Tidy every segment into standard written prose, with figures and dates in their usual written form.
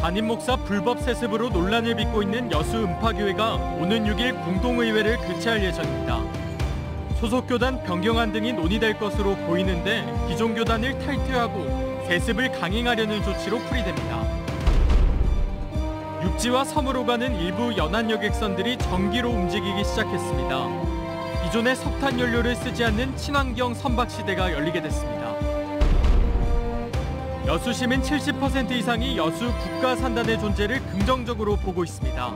담임 목사 불법 세습으로 논란을 빚고 있는 여수 음파교회가 오는 6일 공동의회를 개최할 예정입니다. 소속 교단 변경안 등이 논의될 것으로 보이는데 기존 교단을 탈퇴하고 세습을 강행하려는 조치로 풀이됩니다. 육지와 섬으로 가는 일부 연안 여객선들이 전기로 움직이기 시작했습니다. 기존의 석탄 연료를 쓰지 않는 친환경 선박 시대가 열리게 됐습니다. 여수 시민 70% 이상이 여수 국가산단의 존재를 긍정적으로 보고 있습니다.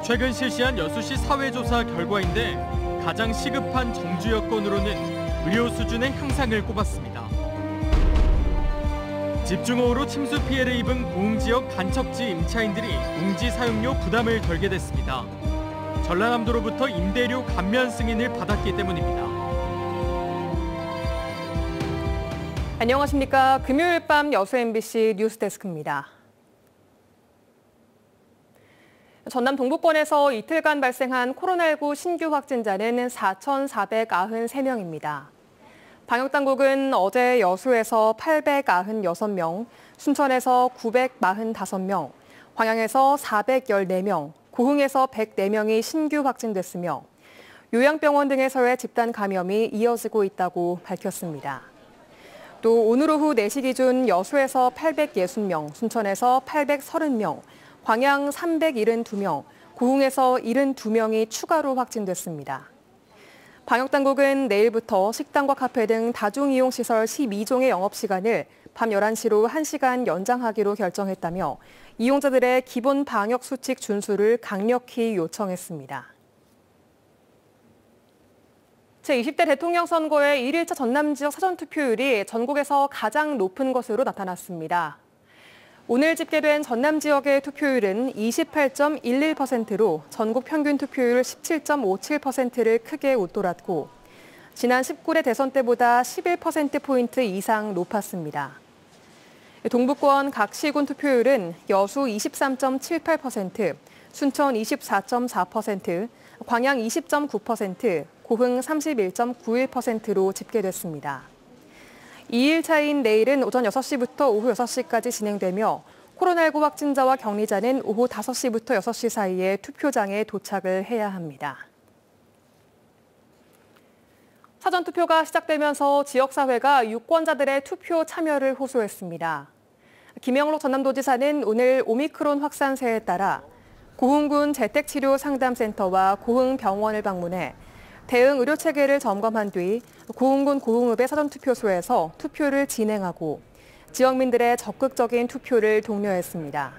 최근 실시한 여수시 사회조사 결과인데 가장 시급한 정주 여건으로는 의료 수준의 향상을 꼽았습니다. 집중호우로 침수 피해를 입은 고흥지역 간척지 임차인들이 농지 사용료 부담을 덜게 됐습니다. 전라남도로부터 임대료 감면 승인을 받았기 때문입니다. 안녕하십니까. 금요일 밤 여수 MBC 뉴스데스크입니다. 전남 동부권에서 이틀간 발생한 코로나19 신규 확진자는 4,493명입니다. 방역당국은 어제 여수에서 896명, 순천에서 945명, 광양에서 414명, 고흥에서 104명이 신규 확진됐으며 요양병원 등에서의 집단 감염이 이어지고 있다고 밝혔습니다. 또 오늘 오후 4시 기준 여수에서 860명, 순천에서 830명, 광양 372명, 고흥에서 72명이 추가로 확진됐습니다. 방역당국은 내일부터 식당과 카페 등 다중이용시설 12종의 영업시간을 밤 11시로 1시간 연장하기로 결정했다며 이용자들의 기본 방역수칙 준수를 강력히 요청했습니다. 제20대 대통령 선거의 1일차 전남 지역 사전투표율이 전국에서 가장 높은 것으로 나타났습니다. 오늘 집계된 전남 지역의 투표율은 28.11%로 전국 평균 투표율 17.57%를 크게 웃돌았고 지난 19대 대선 때보다 11%포인트 이상 높았습니다. 동부권 각 시군 투표율은 여수 23.78%, 순천 24.4%, 광양 20.9%, 고흥 31.91%로 집계됐습니다. 2일차인 내일은 오전 6시부터 오후 6시까지 진행되며 코로나19 확진자와 격리자는 오후 5시부터 6시 사이에 투표장에 도착을 해야 합니다. 사전투표가 시작되면서 지역사회가 유권자들의 투표 참여를 호소했습니다. 김영록 전남도지사는 오늘 오미크론 확산세에 따라 고흥군 재택치료상담센터와 고흥병원을 방문해 대응 의료체계를 점검한 뒤 고흥군 고흥읍의 사전투표소에서 투표를 진행하고 지역민들의 적극적인 투표를 독려했습니다.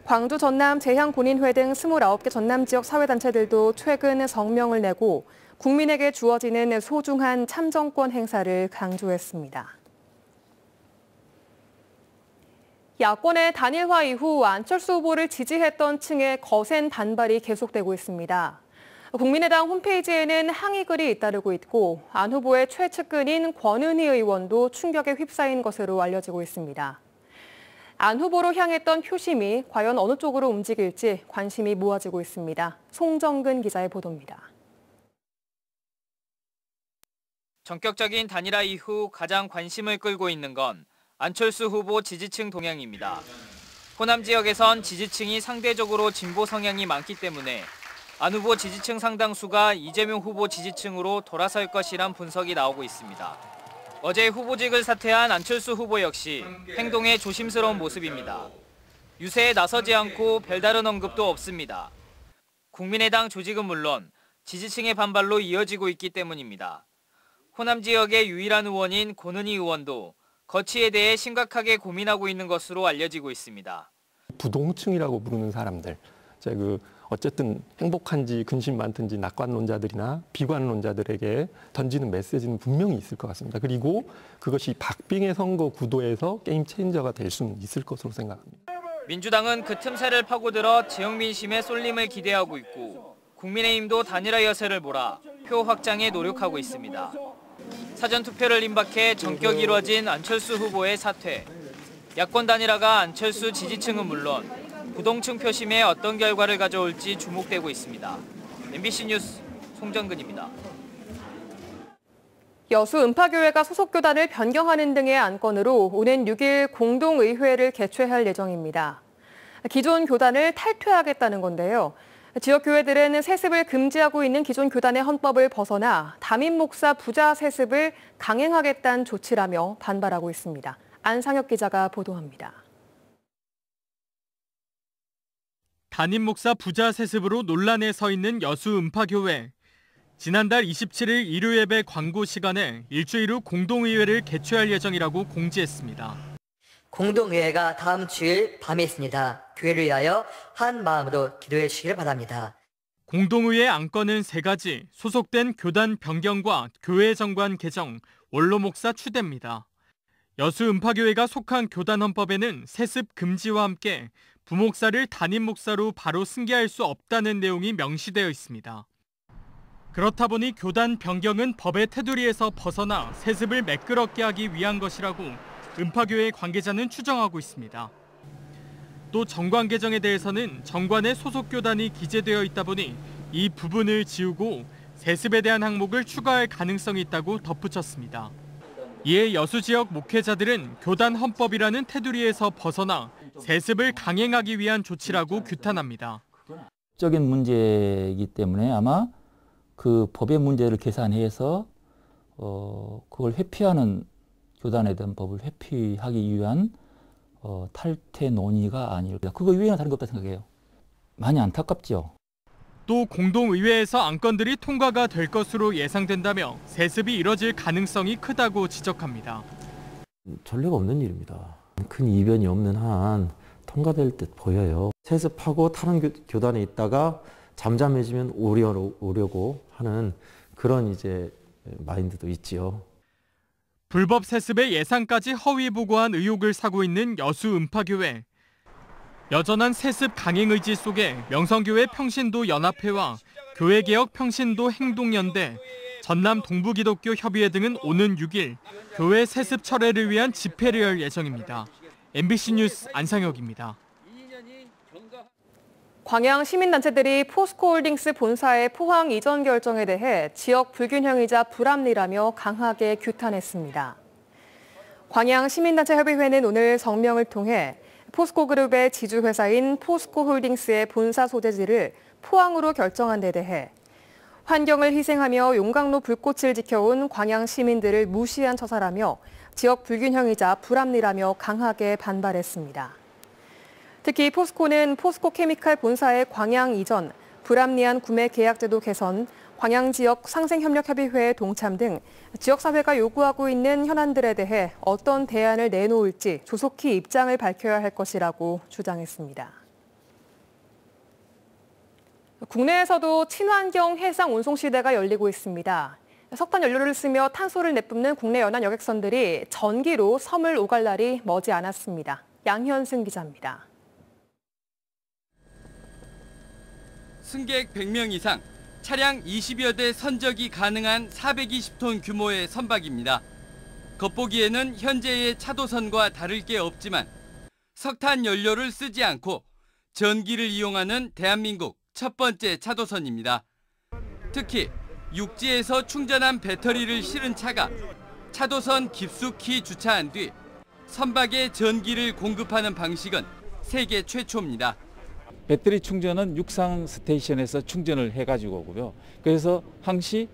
광주 전남 재향군인회 등 29개 전남 지역 사회단체들도 최근 성명을 내고 국민에게 주어지는 소중한 참정권 행사를 강조했습니다. 야권의 단일화 이후 안철수 후보를 지지했던 층의 거센 반발이 계속되고 있습니다. 국민의당 홈페이지에는 항의글이 잇따르고 있고 안 후보의 최측근인 권은희 의원도 충격에 휩싸인 것으로 알려지고 있습니다. 안 후보로 향했던 표심이 과연 어느 쪽으로 움직일지 관심이 모아지고 있습니다. 송정근 기자의 보도입니다. 전격적인 단일화 이후 가장 관심을 끌고 있는 건 안철수 후보 지지층 동향입니다. 호남 지역에선 지지층이 상대적으로 진보 성향이 많기 때문에 안 후보 지지층 상당수가 이재명 후보 지지층으로 돌아설 것이란 분석이 나오고 있습니다. 어제 후보직을 사퇴한 안철수 후보 역시 행동에 조심스러운 모습입니다. 유세에 나서지 않고 별다른 언급도 없습니다. 국민의당 조직은 물론 지지층의 반발로 이어지고 있기 때문입니다. 호남 지역의 유일한 의원인 권은희 의원도 거취에 대해 심각하게 고민하고 있는 것으로 알려지고 있습니다. 부동층이라고 부르는 사람들, 어쨌든 행복한지 근심 많든지 낙관론자들이나 비관론자들에게 던지는 메시지는 분명히 있을 것 같습니다. 그리고 그것이 박빙의 선거 구도에서 게임 체인저가 될 수는 있을 것으로 생각합니다. 민주당은 그 틈새를 파고들어 지역 민심의 쏠림을 기대하고 있고 국민의힘도 단일화 여세를 몰아 표 확장에 노력하고 있습니다. 사전투표를 임박해 전격 이루어진 안철수 후보의 사퇴. 야권 단일화가 안철수 지지층은 물론 부동층 표심에 어떤 결과를 가져올지 주목되고 있습니다. MBC 뉴스 송정근입니다. 여수 음파교회가 소속 교단을 변경하는 등의 안건으로 오는 6일 공동의회를 개최할 예정입니다. 기존 교단을 탈퇴하겠다는 건데요. 지역 교회들은 세습을 금지하고 있는 기존 교단의 헌법을 벗어나 담임 목사 부자 세습을 강행하겠다는 조치라며 반발하고 있습니다. 안상혁 기자가 보도합니다. 담임 목사 부자 세습으로 논란에 서 있는 여수 음파교회. 지난달 27일 일요 예배 광고 시간에 일주일 후 공동의회를 개최할 예정이라고 공지했습니다. 공동의회가 다음 주일 밤에 있습니다. 교회를 위하여 한 마음으로 기도해 주시길 바랍니다. 공동의회 안건은 3가지, 소속된 교단 변경과 교회 정관 개정, 원로 목사 추대입니다. 여수 음파교회가 속한 교단 헌법에는 세습 금지와 함께 부목사를 담임 목사로 바로 승계할 수 없다는 내용이 명시되어 있습니다. 그렇다 보니 교단 변경은 법의 테두리에서 벗어나 세습을 매끄럽게 하기 위한 것이라고 음파교회 관계자는 추정하고 있습니다. 또 정관 개정에 대해서는 정관에 소속 교단이 기재되어 있다 보니 이 부분을 지우고 세습에 대한 항목을 추가할 가능성이 있다고 덧붙였습니다. 이에 여수 지역 목회자들은 교단 헌법이라는 테두리에서 벗어나 세습을 강행하기 위한 조치라고 규탄합니다. 적인 문제이기 때문에 아마 그 법의 문제를 계산해서 그걸 회피하는 교단에 대한 법을 회피하기 위한 탈퇴 논의가 아닐까. 그거 이외에는 다른 것 없다 생각해요. 많이 안타깝죠. 또 공동의회에서 안건들이 통과가 될 것으로 예상된다며 세습이 이뤄질 가능성이 크다고 지적합니다. 전례가 없는 일입니다. 큰 이변이 없는 한 통과될 듯 보여요. 세습하고 다른 교단에 있다가 잠잠해지면 오려고 하는 그런 이제 마인드도 있지요. 불법 세습의 예상까지 허위 보고한 의혹을 사고 있는 여수 음파교회. 여전한 세습 강행 의지 속에 명성교회 평신도 연합회와 교회개혁 평신도 행동연대, 전남 동부기독교 협의회 등은 오는 6일 교회 세습 철회를 위한 집회를 열 예정입니다. MBC 뉴스 안상혁입니다. 광양 시민단체들이 포스코홀딩스 본사의 포항 이전 결정에 대해 지역 불균형이자 불합리라며 강하게 규탄했습니다. 광양 시민단체 협의회는 오늘 성명을 통해 포스코그룹의 지주회사인 포스코홀딩스의 본사 소재지를 포항으로 결정한 데 대해 환경을 희생하며 용광로 불꽃을 지켜온 광양 시민들을 무시한 처사라며 지역 불균형이자 불합리라며 강하게 반발했습니다. 특히 포스코는 포스코케미칼 본사의 광양 이전, 불합리한 구매 계약 제도 개선, 광양 지역 상생협력협의회 동참 등 지역사회가 요구하고 있는 현안들에 대해 어떤 대안을 내놓을지 조속히 입장을 밝혀야 할 것이라고 주장했습니다. 국내에서도 친환경 해상 운송 시대가 열리고 있습니다. 석탄 연료를 쓰며 탄소를 내뿜는 국내 연안 여객선들이 전기로 섬을 오갈 날이 머지 않았습니다. 양현승 기자입니다. 승객 100명 이상, 차량 20여 대 선적이 가능한 420톤 규모의 선박입니다. 겉보기에는 현재의 차도선과 다를 게 없지만 석탄 연료를 쓰지 않고 전기를 이용하는 대한민국 첫 번째 차도선입니다. 특히 육지에서 충전한 배터리를 실은 차가 차도선 깊숙이 주차한 뒤 선박에 전기를 공급하는 방식은 세계 최초입니다. 배터리 충전은 육상 스테이션에서 충전을 해가지고 오고요. 그래서 항시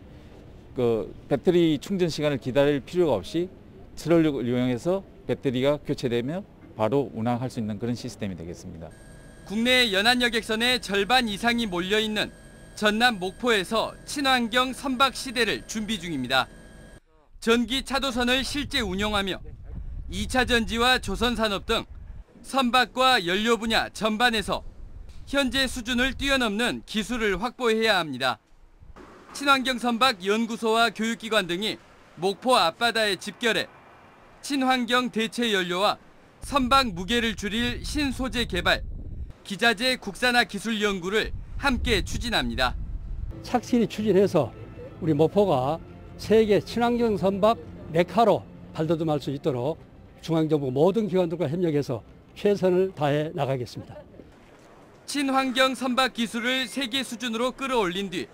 배터리 충전 시간을 기다릴 필요가 없이 트롤을 이용해서 배터리가 교체되며 바로 운항할 수 있는 그런 시스템이 되겠습니다. 국내 연안 여객선의 절반 이상이 몰려있는 전남 목포에서 친환경 선박 시대를 준비 중입니다. 전기 차도선을 실제 운영하며 2차 전지와 조선산업 등 선박과 연료 분야 전반에서 현재 수준을 뛰어넘는 기술을 확보해야 합니다. 친환경 선박 연구소와 교육기관 등이 목포 앞바다에 집결해 친환경 대체 연료와 선박 무게를 줄일 신소재 개발, 기자재 국산화 기술 연구를 함께 추진합니다. 착실히 추진해서 우리 목포가 세계 친환경 선박 메카로 발돋움할 수 있도록 중앙정부 모든 기관들과 협력해서 최선을 다해 나가겠습니다. 친환경 선박 기술을 세계 수준으로 끌어올린 뒤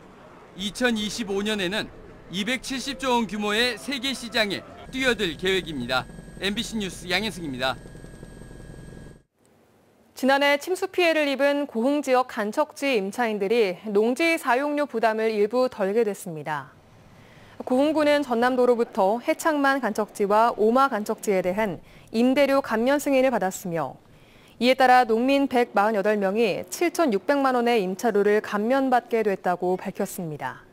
2025년에는 270조 원 규모의 세계 시장에 뛰어들 계획입니다. MBC 뉴스 양현승입니다. 지난해 침수 피해를 입은 고흥 지역 간척지 임차인들이 농지 사용료 부담을 일부 덜게 됐습니다. 고흥구는 전남도로부터 해창만 간척지와 오마 간척지에 대한 임대료 감면 승인을 받았으며 이에 따라 농민 148명이 7,600만 원의 임차료를 감면받게 됐다고 밝혔습니다.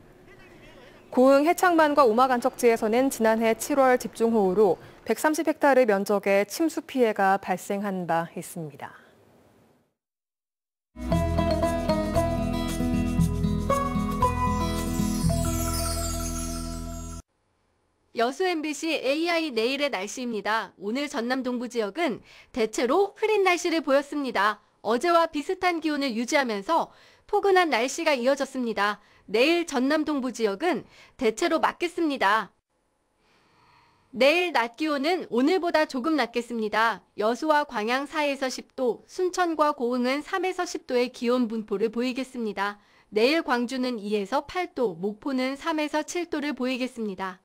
고흥 해창만과 오마 간척지에서는 지난해 7월 집중호우로 130헥타르 면적의 침수 피해가 발생한 바 있습니다. 여수 MBC AI 내일의 날씨입니다. 오늘 전남 동부 지역은 대체로 흐린 날씨를 보였습니다. 어제와 비슷한 기온을 유지하면서 포근한 날씨가 이어졌습니다. 내일 전남 동부 지역은 대체로 맑겠습니다. 내일 낮 기온은 오늘보다 조금 낮겠습니다. 여수와 광양 4에서 10도, 순천과 고흥은 3에서 10도의 기온 분포를 보이겠습니다. 내일 광주는 2에서 8도, 목포는 3에서 7도를 보이겠습니다.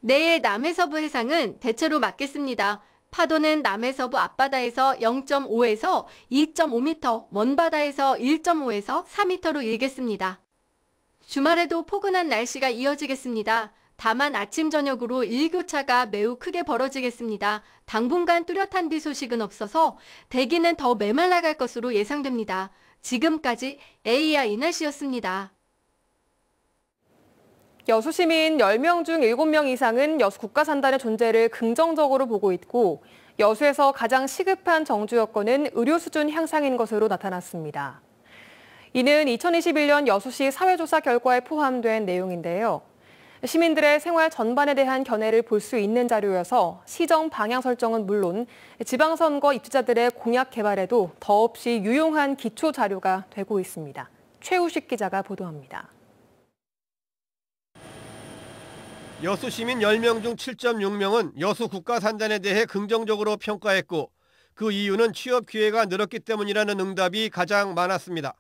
내일 남해서부 해상은 대체로 맑겠습니다. 파도는 남해서부 앞바다에서 0.5에서 2.5m, 먼바다에서 1.5에서 4m로 일겠습니다. 주말에도 포근한 날씨가 이어지겠습니다. 다만 아침 저녁으로 일교차가 매우 크게 벌어지겠습니다. 당분간 뚜렷한 비 소식은 없어서 대기는 더 메말라갈 것으로 예상됩니다. 지금까지 AI 날씨였습니다. 여수 시민 10명 중 7명 이상은 여수 국가산단의 존재를 긍정적으로 보고 있고 여수에서 가장 시급한 정주 여건은 의료 수준 향상인 것으로 나타났습니다. 이는 2021년 여수시 사회조사 결과에 포함된 내용인데요. 시민들의 생활 전반에 대한 견해를 볼 수 있는 자료여서 시정 방향 설정은 물론 지방선거 입주자들의 공약 개발에도 더없이 유용한 기초 자료가 되고 있습니다. 최우식 기자가 보도합니다. 여수 시민 10명 중 7.6명은 여수 국가산단에 대해 긍정적으로 평가했고 그 이유는 취업 기회가 늘었기 때문이라는 응답이 가장 많았습니다.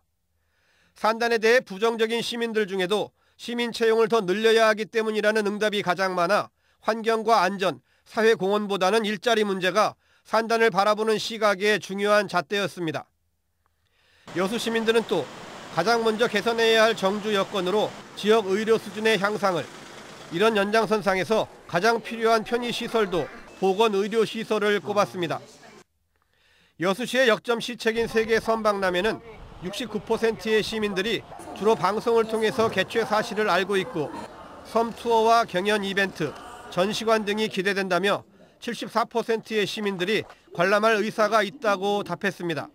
산단에 대해 부정적인 시민들 중에도 시민 채용을 더 늘려야 하기 때문이라는 응답이 가장 많아 환경과 안전, 사회 공헌보다는 일자리 문제가 산단을 바라보는 시각의 중요한 잣대였습니다. 여수 시민들은 또 가장 먼저 개선해야 할 정주 여건으로 지역 의료 수준의 향상을, 이런 연장선상에서 가장 필요한 편의시설도 보건의료시설을 꼽았습니다. 여수시의 역점 시책인 세계 섬박람회는 69%의 시민들이 주로 방송을 통해서 개최 사실을 알고 있고 섬 투어와 경연 이벤트, 전시관 등이 기대된다며 74%의 시민들이 관람할 의사가 있다고 답했습니다.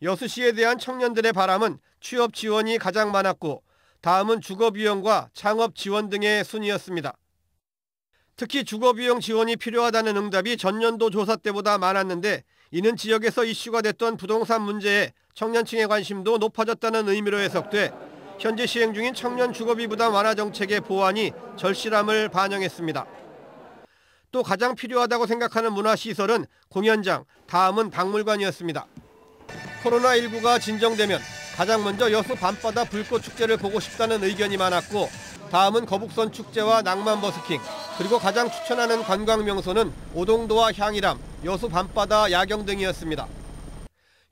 여수시에 대한 청년들의 바람은 취업 지원이 가장 많았고 다음은 주거비용과 창업지원 등의 순이었습니다. 특히 주거비용 지원이 필요하다는 응답이 전년도 조사 때보다 많았는데 이는 지역에서 이슈가 됐던 부동산 문제에 청년층의 관심도 높아졌다는 의미로 해석돼 현재 시행 중인 청년 주거비 부담 완화 정책의 보완이 절실함을 반영했습니다. 또 가장 필요하다고 생각하는 문화시설은 공연장, 다음은 박물관이었습니다. 코로나19가 진정되면 가장 먼저 여수 밤바다 불꽃축제를 보고 싶다는 의견이 많았고 다음은 거북선 축제와 낭만 버스킹, 그리고 가장 추천하는 관광 명소는 오동도와 향일암, 여수 밤바다 야경 등이었습니다.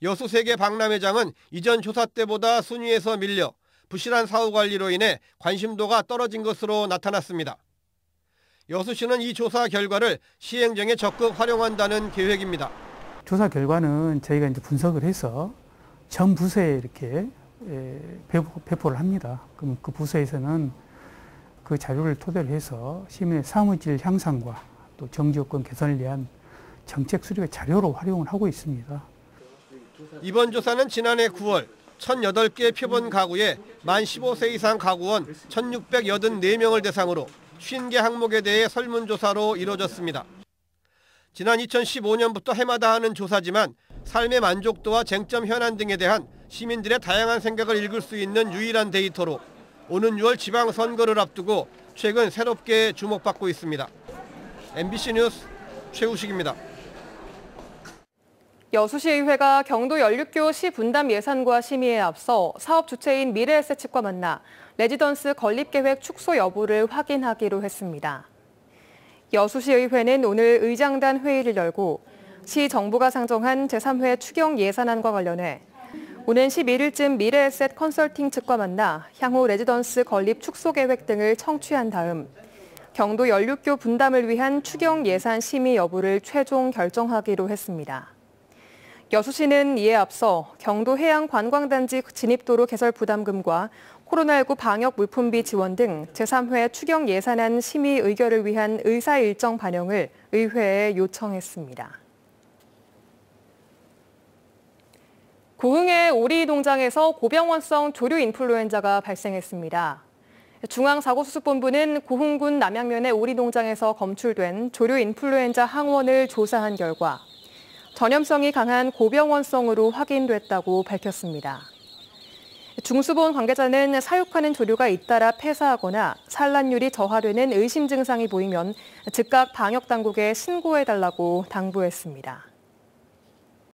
여수 세계 박람회장은 이전 조사 때보다 순위에서 밀려 부실한 사후 관리로 인해 관심도가 떨어진 것으로 나타났습니다. 여수시는 이 조사 결과를 시행정에 적극 활용한다는 계획입니다. 조사 결과는 저희가 이제 분석을 해서 전 부서에 이렇게 배포를 합니다. 그럼 그 부서에서는 그 자료를 토대로 해서 시민의 사무질 향상과 또 정지요건 개선을 위한 정책 수립의 자료로 활용을 하고 있습니다. 이번 조사는 지난해 9월 1,008개 표본 가구에 만 15세 이상 가구원 1,684명을 대상으로 50개 항목에 대해 설문조사로 이루어졌습니다. 지난 2015년부터 해마다 하는 조사지만 삶의 만족도와 쟁점 현안 등에 대한 시민들의 다양한 생각을 읽을 수 있는 유일한 데이터로 오는 6월 지방선거를 앞두고 최근 새롭게 주목받고 있습니다. MBC 뉴스 최우식입니다. 여수시의회가 경도 연륙교 시 분담 예산과 심의에 앞서 사업 주체인 미래에셋 측과 만나 레지던스 건립계획 축소 여부를 확인하기로 했습니다. 여수시의회는 오늘 의장단 회의를 열고 시 정부가 상정한 제3회 추경 예산안과 관련해 오는 11일쯤 미래에셋 컨설팅 측과 만나 향후 레지던스 건립 축소 계획 등을 청취한 다음 경도 연륙교 분담을 위한 추경 예산 심의 여부를 최종 결정하기로 했습니다. 여수시는 이에 앞서 경도 해양관광단지 진입도로 개설 부담금과 코로나19 방역 물품비 지원 등 제3회 추경 예산안 심의 의결을 위한 의사 일정 반영을 의회에 요청했습니다. 고흥의 오리 농장에서 고병원성 조류 인플루엔자가 발생했습니다. 중앙사고수습본부는 고흥군 남양면의 오리 농장에서 검출된 조류 인플루엔자 항원을 조사한 결과 전염성이 강한 고병원성으로 확인됐다고 밝혔습니다. 중수본 관계자는 사육하는 조류가 잇따라 폐사하거나 산란율이 저하되는 의심 증상이 보이면 즉각 방역당국에 신고해달라고 당부했습니다.